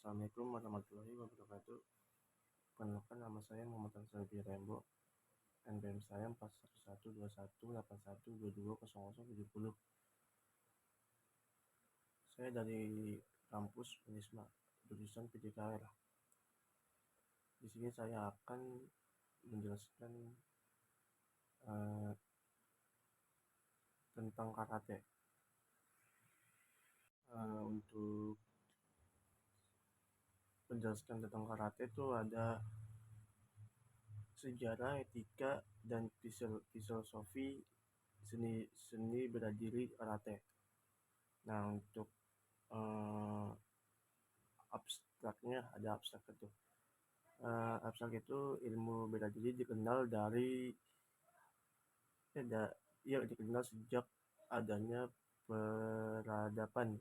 Assalamualaikum warahmatullahi wabarakatuh. Perkenalkan, nama saya Muhammad Ansari Rembo. NPM saya 412181220070. Saya dari kampus Unisma, jurusan PJKR. Di sini saya akan menjelaskan tentang karate. Untuk menjelaskan tentang karate itu ada sejarah, etika, dan filosofi seni bela diri karate. Nah, untuk abstraknya, ada abstrak itu. Abstrak itu ilmu bela diri dikenal dikenal sejak adanya peradaban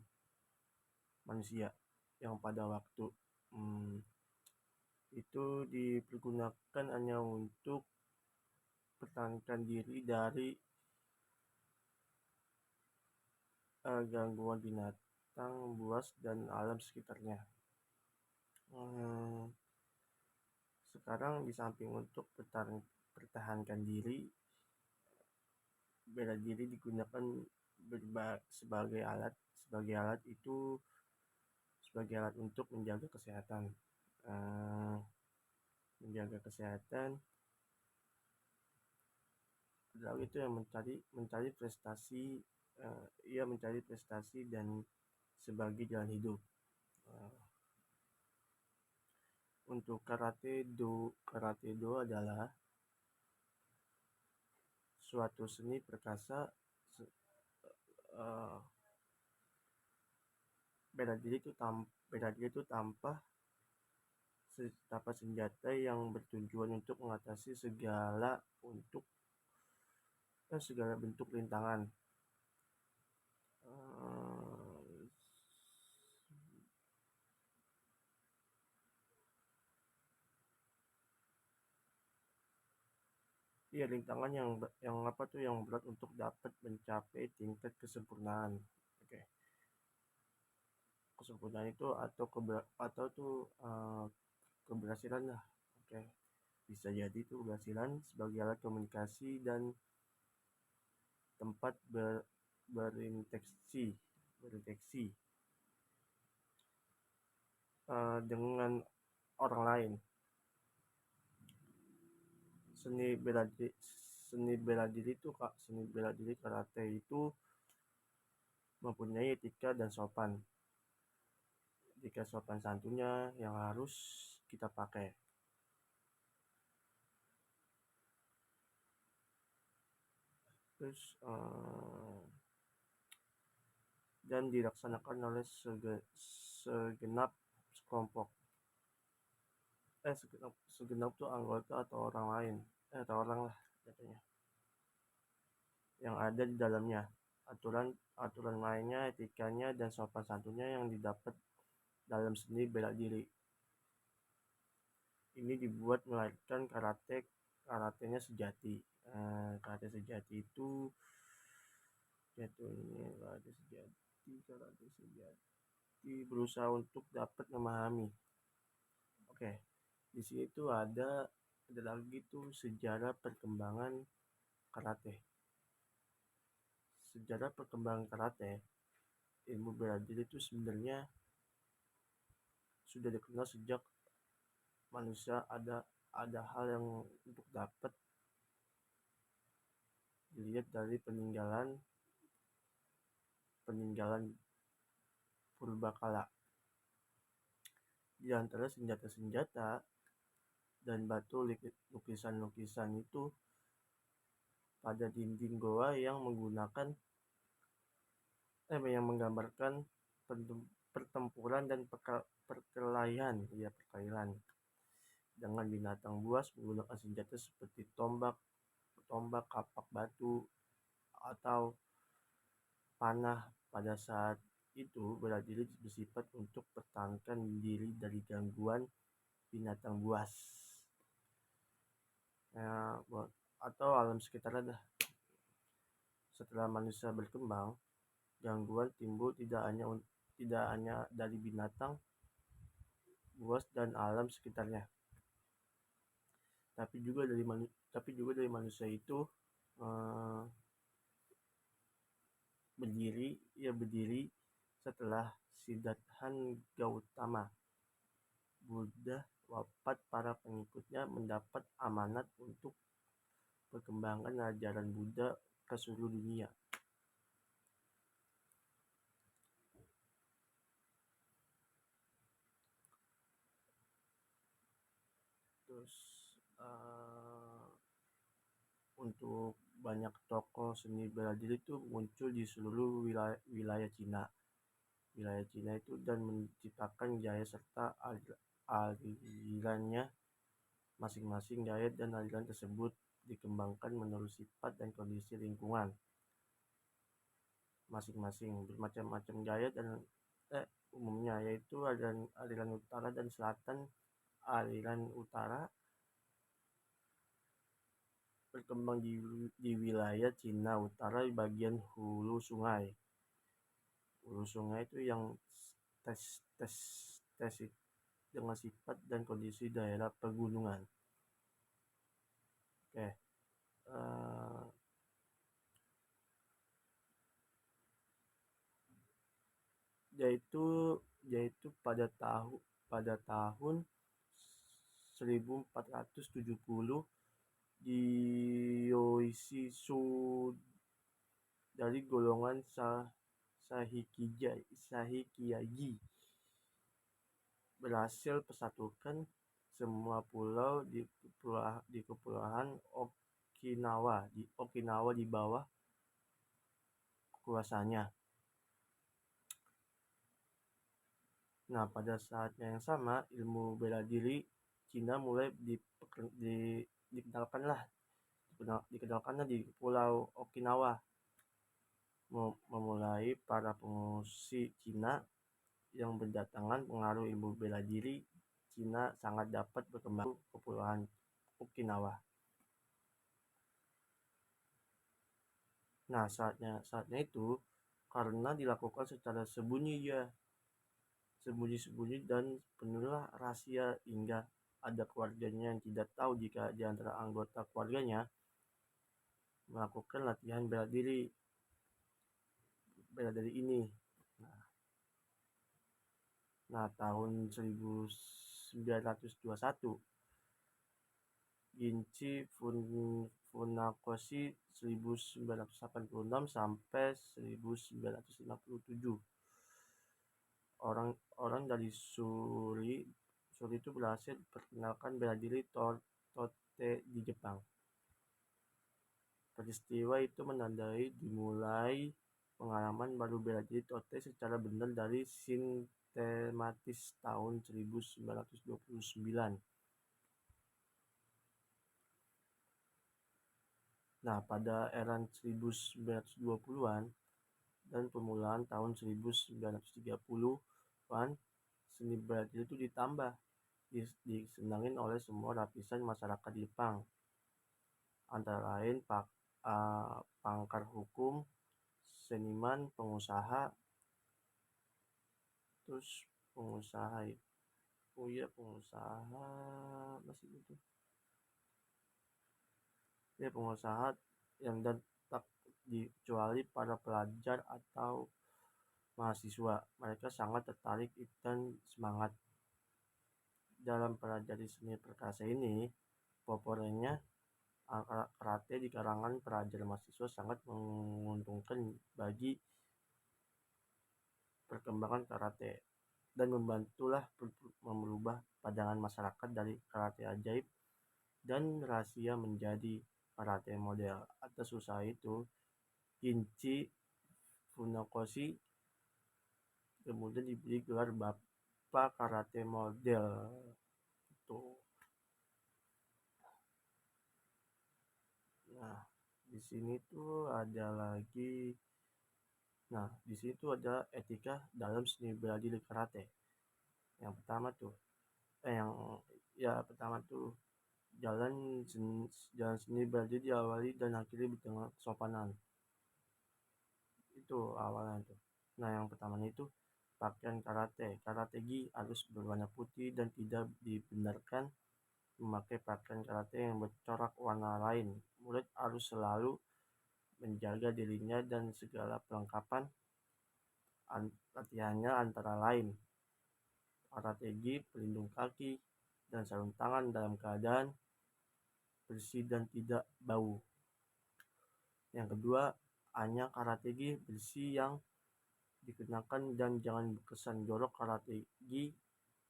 manusia yang pada waktu itu dipergunakan hanya untuk pertahankan diri dari gangguan binatang buas dan alam sekitarnya. Sekarang di samping untuk pertahankan diri, bela diri digunakan sebagai alat untuk menjaga kesehatan. Lalu itu yang mencari prestasi dan sebagai jalan hidup. Untuk karate do adalah suatu seni perkasa. Bela diri itu tanpa senjata yang bertujuan untuk mengatasi segala bentuk rintangan. Rintangan yang berat untuk dapat mencapai tingkat kesempurnaan. Kesempurnaan itu atau keberhasilan lah. Bisa jadi itu keberhasilan sebagai alat komunikasi dan tempat berinteraksi dengan orang lain. Seni bela diri karate itu mempunyai etika dan sopan santunnya yang harus kita pakai. Terus dan dilaksanakan oleh segenap kelompok. Segenap tuh anggota atau orang lain atau orang lah katanya yang ada di dalamnya. Aturan lainnya, etikanya, dan sopan santunnya yang didapat dalam seni bela diri ini dibuat melahirkan karatenya sejati. Karate sejati itu berusaha untuk dapat memahami. Di sini tuh ada lagi tuh sejarah perkembangan karate. Sejarah perkembangan karate, ilmu bela diri itu sebenarnya sudah dikenal sejak manusia ada hal yang untuk dapat dilihat dari peninggalan purbakala. Di antara senjata-senjata dan batu lukisan-lukisan itu pada dinding goa yang menggambarkan pertempuran dan perkelahian dengan binatang buas menggunakan senjata seperti tombak, kapak batu, atau panah. Pada saat itu bela diri bersifat untuk pertahankan diri dari gangguan binatang buas atau alam sekitar. Setelah manusia berkembang, gangguan timbul tidak hanya dari binatang buas dan alam sekitarnya. Tapi juga dari manusia itu eh, berdiri setelah Siddhartha Gautama Buddha wafat. Para pengikutnya mendapat amanat untuk perkembangan ajaran Buddha ke seluruh dunia. Terus untuk banyak tokoh seni bela diri itu muncul di seluruh wilayah Cina. Wilayah Cina itu dan menciptakan gaya serta alirannya. Masing-masing gaya dan aliran tersebut dikembangkan menurut sifat dan kondisi lingkungan masing-masing. Bermacam-macam gaya dan umumnya yaitu aliran utara dan selatan. Aliran utara berkembang di wilayah Cina Utara di bagian hulu sungai. Hulu sungai itu yang tes tes tes dengan sifat dan kondisi daerah pegunungan. Oke, uh, yaitu yaitu pada tahun 1470 di Yoshitsu dari golongan Sahikiagi berhasil persatukan semua pulau di kepulauan Okinawa di bawah kuasanya. Nah, pada saatnya yang sama, ilmu bela diri Cina mulai dikenalkannya di Pulau Okinawa. Memulai para pengungsi Cina yang berdatangan, pengaruh ilmu bela diri Cina sangat dapat berkembang ke Kepulauan Okinawa. Nah, saatnya itu karena dilakukan secara sembunyi dan penuhlah rahasia, hingga ada keluarganya yang tidak tahu jika di antara anggota keluarganya melakukan latihan bela diri ini. Nah, tahun 1921 Ginchi Funakoshi 1986 sampai 1957 orang dari Suri itu berhasil perkenalkan bela diri Tote di Jepang. Peristiwa itu menandai dimulai pengalaman baru bela diri Tote secara benar dari sistematis tahun 1929. Nah, pada era 1920-an dan permulaan tahun 1930-an, seni bela diri itu disenangin oleh semua lapisan masyarakat Jepang, antara lain pangkar hukum, seniman, pengusaha yang dan tak dicuali para pelajar atau mahasiswa. Mereka sangat tertarik dan semangat dalam pelajari seni perkasa ini. Populernya karate di kalangan pelajar mahasiswa sangat menguntungkan bagi perkembangan karate dan membantulah merubah pandangan masyarakat dari karate ajaib dan rahasia menjadi karate model. Atas usaha itu, Ginchi Funakoshi kemudian diberi gelar Bapak Karate Model. Nah, di sini tuh ada lagi. Nah, di sini tuh ada etika dalam seni bela diri karate. Yang pertama tuh, jalan seni bela diri diawali dan akhiri dengan kesopanan. Itu awalnya tuh. Nah, yang pertamanya itu Pakaian karate. Karategi harus berwarna putih dan tidak dibenarkan memakai pakaian karate yang bercorak warna lain. Murid harus selalu menjaga dirinya dan segala perlengkapan latihannya, antara lain karategi, pelindung kaki, dan sarung tangan dalam keadaan bersih dan tidak bau. Yang kedua, hanya karategi bersih yang dikenakan dan jangan berkesan jorok. Karategi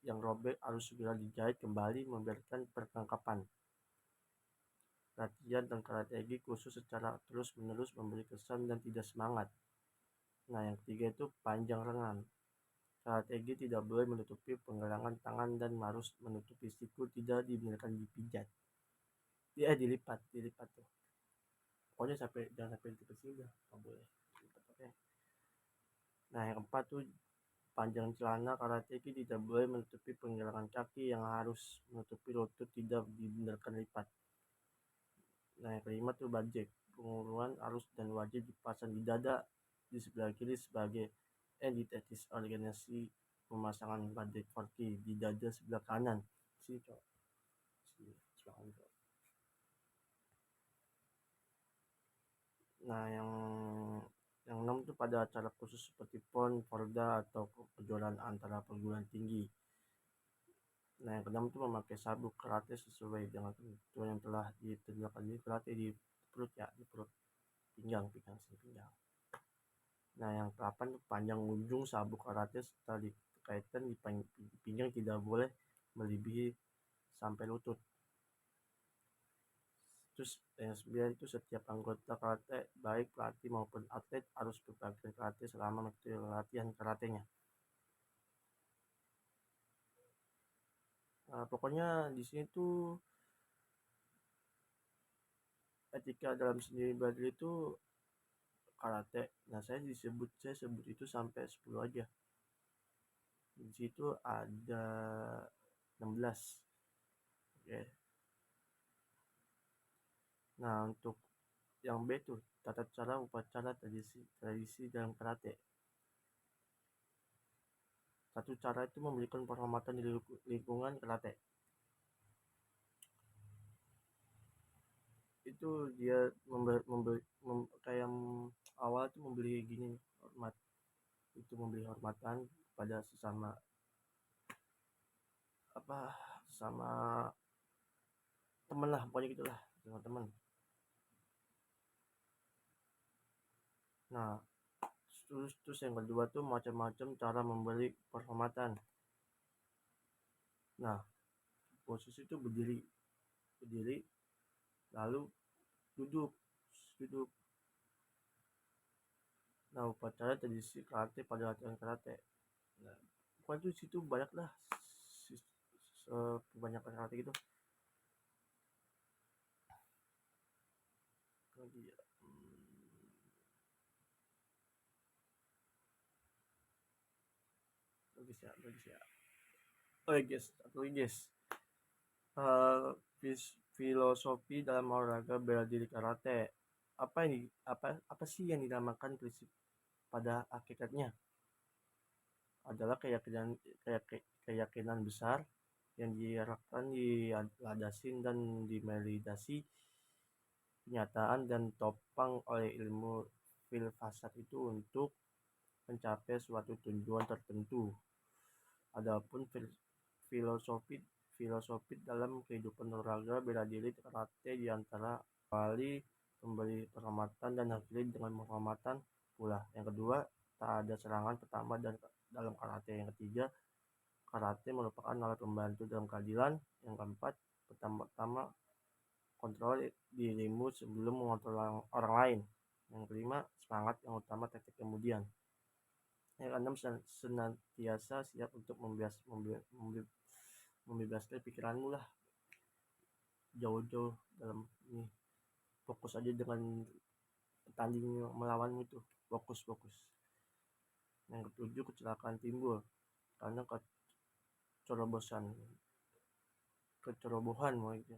yang robek harus segera dijahit kembali, membiarkan perlengkapan latihan dan karategi khusus secara terus-menerus memberi kesan dan tidak semangat. Nah, yang ketiga itu panjang lengan. Karategi tidak boleh menutupi penggalangan tangan dan harus menutupi siku, tidak dibenarkan dipijat. Dilipat tuh. Pokoknya jangan sampai dilipat sini, udah nggak boleh. Dilipat, oke. Nah, yang keempat tuh panjang celana karategi tidak boleh menutupi penggalangan kaki, yang harus menutupi lutut, tidak dibenarkan lipat. Nah, yang kelima tuh bajek. Penguluran harus dan wajib dipasang di dada di sebelah kiri sebagai entitas organisasi. Pemasangan bajek forky di dada sebelah kanan. Sini cok. Sini sebelah kanan cok. Nah, yang enam tuh pada acara khusus seperti PON, Porda, atau kejuaraan antara perguruan tinggi. Nah, yang keenam itu memakai sabuk karate sesuai dengan ketentuan yang telah ditentukan di karate di perut, ya, di perut, pinggang. Nah, yang ke-8 itu panjang ujung sabuk karate serta dikaitkan di pinggang tidak boleh melebihi sampai lutut. Terus yang 9 itu setiap anggota karate, baik pelatih maupun atlet, harus berpakaian karate selama mengikuti latihan karatenya. Pokoknya di sini tuh etika dalam seni bela diri itu karate. Nah, saya sebut itu sampai 10 aja. Di situ ada 16. Oke. Nah, untuk yang B tuh tata cara upacara tradisi dalam karate. Satu cara itu memberikan penghormatan di lingkungan karate. Itu dia kayak awal tuh membeli gini, hormat. Itu memberi hormatan pada sesama sama temen lah, pokoknya gitulah, sama temen. Nah, terus yang kedua tuh macam-macam cara memberi penghormatan. Nah, posisi itu berdiri lalu duduk. Nah, upacara tradisi karate pada latihan karate. Nah, pokoknya tuh situ banyak lah kebanyakan karate gitu. Lagi ya. Bagus ya. Oke guys, filosofi dalam olahraga bela diri karate. Apa sih yang dinamakan prinsip pada hakikatnya? Adalah keyakinan besar yang diharapkan diladasin dan dimelidasi kenyataan dan topang oleh ilmu filsafat itu untuk mencapai suatu tujuan tertentu. Adapun filosofi dalam kehidupan olahraga bela diri karate diantara kali memberi penghormatan dan akhiri dengan penghormatan pula. Yang kedua, tak ada serangan pertama dan dalam karate. Yang ketiga, karate merupakan alat pembantu dalam keadilan. Yang keempat, pertama kontrol dirimu sebelum mengontrol orang lain. Yang kelima, semangat yang utama, teknik kemudian. Yang keenam, senantiasa siap untuk membebaskan pikiranmu lah, jauh-jauh dalam ini. Fokus aja dengan tanding melawanmu itu, fokus. Yang ketujuh, kecelakaan timbul karena kecerobohan mau itu.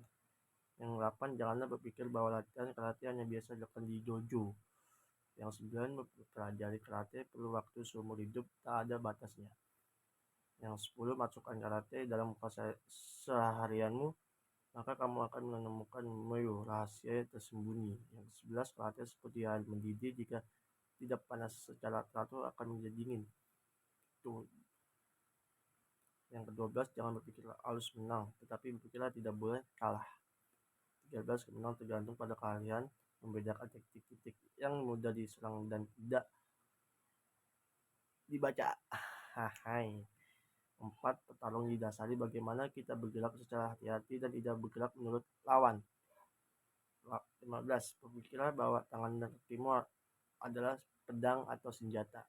Yang 8, janganlah berpikir bahwa latihan karate hanya biasa dilakukan di dojo. Yang 9, mempelajari karate perlu waktu seumur hidup, tak ada batasnya. Yang 10, masukkan karate dalam keseharianmu, maka kamu akan menemukan rahasia tersembunyi. Yang 11, karate seperti air mendidih, jika tidak panas secara teratur akan menjadi dingin. Tuh. Yang ke-12, jangan berpikir harus menang, tetapi berpikirlah tidak boleh kalah. 13, kemenangan tergantung pada kalian membedakan titik-titik yang mudah diserang dan tidak dibaca. Hai. 4, petarung didasari bagaimana kita bergerak secara hati-hati dan tidak bergerak menurut lawan. 15, berpikirlah bahwa tangan dan kakimu adalah pedang atau senjata.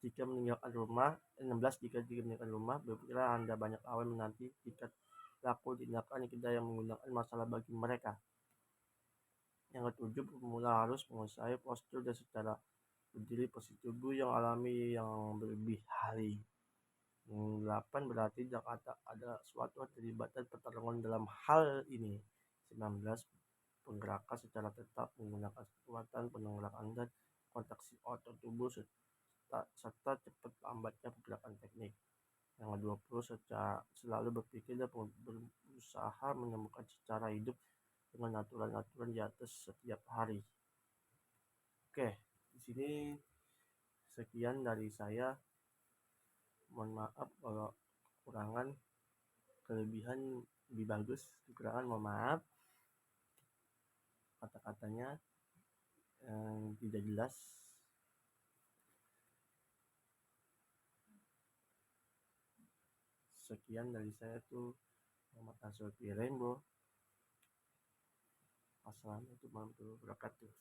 Jika meninggalkan rumah, 16, jika meninggalkan rumah, berpikirlah Anda banyak lawan menanti jika laku tindakan kita yang menggunakan masalah bagi mereka. Yang ke-7, pemula harus menguasai postur dan secara berdiri, posisi tubuh yang alami yang berlebih hari. Yang 8, berarti Jakarta ada suatu keterlibatan pertarungan dalam hal ini. 19, penggerakan secara tetap menggunakan kekuatan penggerakan dan kontraksi otot tubuh serta cepat lambatnya pergerakan teknik. Yang ke-20, selalu berpikir dan berusaha menemukan cara hidup dengan aturan-aturan di atas setiap hari. Oke, di sini sekian dari saya. Mohon maaf kalau kekurangan, kelebihan lebih bagus. Kekurangan mohon maaf. Kata-katanya tidak jelas. Sekian dari saya tuh, Muhammad Nasrul Rainbow. Assalamualaikum warahmatullahi wabarakatuh.